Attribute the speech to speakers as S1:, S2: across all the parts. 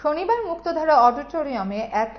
S1: শনিবার মুক্তধারা অডিটোরিয়ামে এক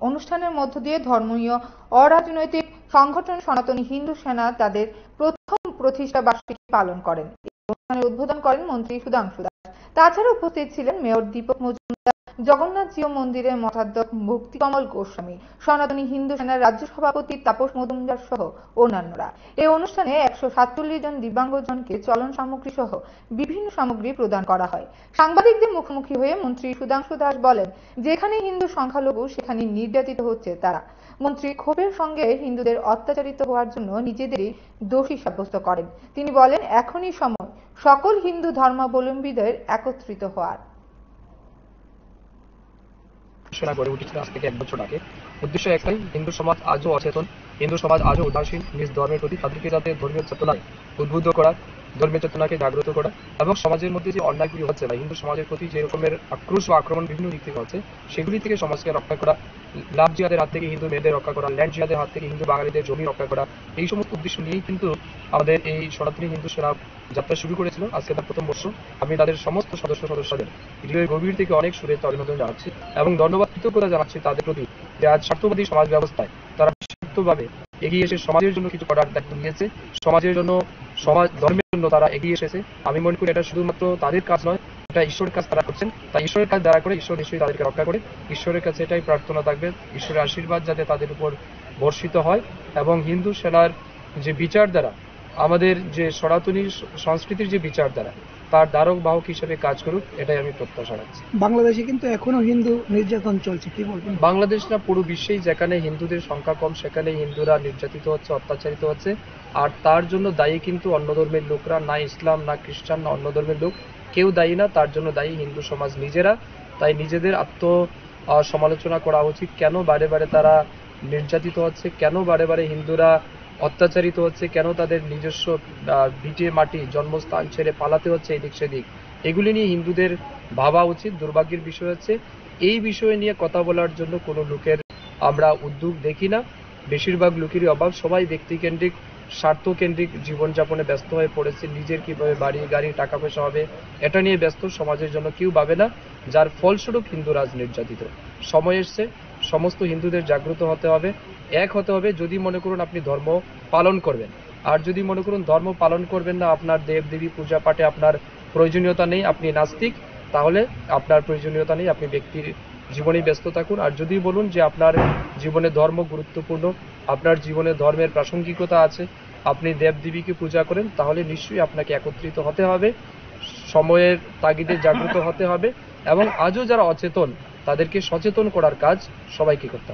S1: অনুষ্ঠানের মধ্য দিয়ে ধর্মীয় অরাজনৈতিক সংগঠন সনাতনী হিন্দু সেনা তাদের প্রথম প্রতিষ্ঠা বার্ষিকী পালন করেন। এই অনুষ্ঠানের উদ্বোধন করেন মন্ত্রী সুধাংশু দাস। তাছাড়া উপস্থিত ছিলেন মেয়র দীপক মজুমদার, জগন্নাথ জিও মন্দিরের মঠাধ্যক্ষ ভক্তিকমল গোস্বামী, সনাতনী হিন্দু সেনার রাজ্য সভাপতি তাপস মজুমদার সহ অন্যান্যরা। এই অনুষ্ঠানে 147 জন দিব্যাঙ্গজনকে চলন সামগ্রী সহ বিভিন্ন সামগ্রী প্রদান করা হয়। সাংবাদিকদের মুখোমুখি হয়ে মন্ত্রী সুধাংশু দাস বলেন, যেখানে হিন্দু সংখ্যালঘু সেখানে নির্যাতিত হচ্ছে তারা। মন্ত্রী ক্ষোভের সঙ্গে হিন্দুদের অত্যাচারিত হওয়ার জন্য নিজেদেরই দোষী সাব্যস্ত করেন। তিনি বলেন, এখনই সময় সকল হিন্দু ধর্মাবলম্বীদের একত্রিত হওয়ার।
S2: গড়ে উঠেছিল আজ থেকে 1 বছর আগে। উদ্দেশ্য একটাই, হিন্দু সমাজ আজও অচেতন, হিন্দু সমাজ আজও উদাসীন নিজ ধর্মের প্রতি, তাদেরকে যাতে ধর্মীয় চেতনায় উদ্বুদ্ধ করা, ধর্মীয় চেতনাকে জাগ্রত করা এবং সমাজের মধ্যে যে অন্যায়গুলি হচ্ছে বা হিন্দু সমাজের প্রতি যে রকমের আক্রোশ বা আক্রমণ বিভিন্ন দিক থেকে হচ্ছে সেগুলি থেকে সমাজকে রক্ষা করা, লাভ জিহাদের হাত থেকে হিন্দু মেয়েদের রক্ষা করা, ল্যান্ড জিহাদের হাত থেকে হিন্দু বাঙালিদের জমি রক্ষা করা, এই সমস্ত উদ্দেশ্য নিয়েই কিন্তু আমাদের এই সনাতনী হিন্দু সেনা যাত্রা শুরু করেছিল। আজকে তার প্রথম বর্ষ। আমি তাদের সমস্ত সদস্যদের হৃদয়ের গভীর থেকে অনেক শুভেচ্ছা অভিনন্দন জানাচ্ছি এবং ধন্যবাদ কৃতজ্ঞতা জানাচ্ছি তাদের প্রতি যে আজ স্বার্থবাদী সমাজ ব্যবস্থায় তারা নিঃস্বার্থভাবে এগিয়ে এসে সমাজের জন্য কিছু করার দায়িত্ব নিয়েছে, সমাজের জন্য, সমাজ ধর্মের জন্য তারা এগিয়ে এসেছে। আমি মনে করি এটা শুধুমাত্র তাদের কাজ নয়, এটা ঈশ্বরের কাজ তারা করছেন। তাই ঈশ্বরের কাজ যারা করে ঈশ্বর নিশ্চয়ই তাদেরকে রক্ষা করে। ঈশ্বরের কাছে এটাই প্রার্থনা থাকবে, ঈশ্বরের আশীর্বাদ যাতে তাদের উপর বর্ষিত হয় এবং হিন্দু সেনার যে বিচারধারা, আমাদের যে সনাতনী সংস্কৃতির যে বিচারধারা, তার দ্বারক বাহক হিসেবে কাজ করুক, এটাই আমি প্রত্যাশা রাখছি।
S3: বাংলাদেশে কিন্তু এখনো হিন্দু নির্যাতন চলছে, কি বলবেন?
S2: বাংলাদেশ না, পুরো বিশ্বেই যেখানে হিন্দুদের সংখ্যা কম সেখানে হিন্দুরা নির্যাতিত হচ্ছে, অত্যাচারিত হচ্ছে। আর তার জন্য দায়ী কিন্তু অন্য ধর্মের লোকরা, না ইসলাম, না খ্রিস্টান, না অন্য ধর্মের লোক, কেউ দায়ী না। তার জন্য দায়ী হিন্দু সমাজ নিজেরা। তাই নিজেদের সমালোচনা করা উচিত, কেন বারে বারে তারা নির্যাতিত হচ্ছে, কেন বারে বারে হিন্দুরা অত্যাচারিত হচ্ছে, কেন তাদের নিজস্ব ভিটে মাটি জন্মস্থান ছেড়ে পালাতে হচ্ছে এদিক সেদিক। এগুলি নিয়ে হিন্দুদের ভাবা উচিত। দুর্ভাগ্যের বিষয় হচ্ছে এই বিষয়ে নিয়ে কথা বলার জন্য কোনো লোকের আমরা উদ্যোগ দেখি না। বেশিরভাগ লোকেরই অভাব, সবাই ব্যক্তিকেন্দ্রিক, স্বার্থকেন্দ্রিক জীবনযাপনে ব্যস্ত হয়ে পড়েছে। নিজের কিভাবে বাড়ি গাড়ি টাকা পয়সা হবে এটা নিয়ে ব্যস্ত, সমাজের জন্য কেউ ভাবে না, যার ফলস্বরূপ হিন্দুরা আজ নির্যাতিত। সময় এসছে সমস্ত হিন্দুদের জাগ্রত হতে হবে, এক হতে হবে। যদি মনে করুন আপনি ধর্ম পালন করবেন, আর যদি মনে করুন ধর্ম পালন করবেন না, আপনার দেব দেবী পূজা পাঠে আপনার প্রয়োজনীয়তা নেই, আপনি নাস্তিক, তাহলে আপনার প্রয়োজনীয়তা নেই, আপনি ব্যক্তির জীবনে ব্যস্ত থাকুন। আর যদি বলুন যে আপনার জীবনে ধর্ম গুরুত্বপূর্ণ, আপনার জীবনে ধর্মের প্রাসঙ্গিকতা আছে, আপনি দেবদেবীকে পূজা করেন, তাহলে নিশ্চয়ই আপনাকে একত্রিত হতে হবে, সময়ের তাগিদে জাগ্রত হতে হবে এবং আজও যারা অচেতন তাদেরকে সচেতন করার কাজ সবাইকে করতে হবে।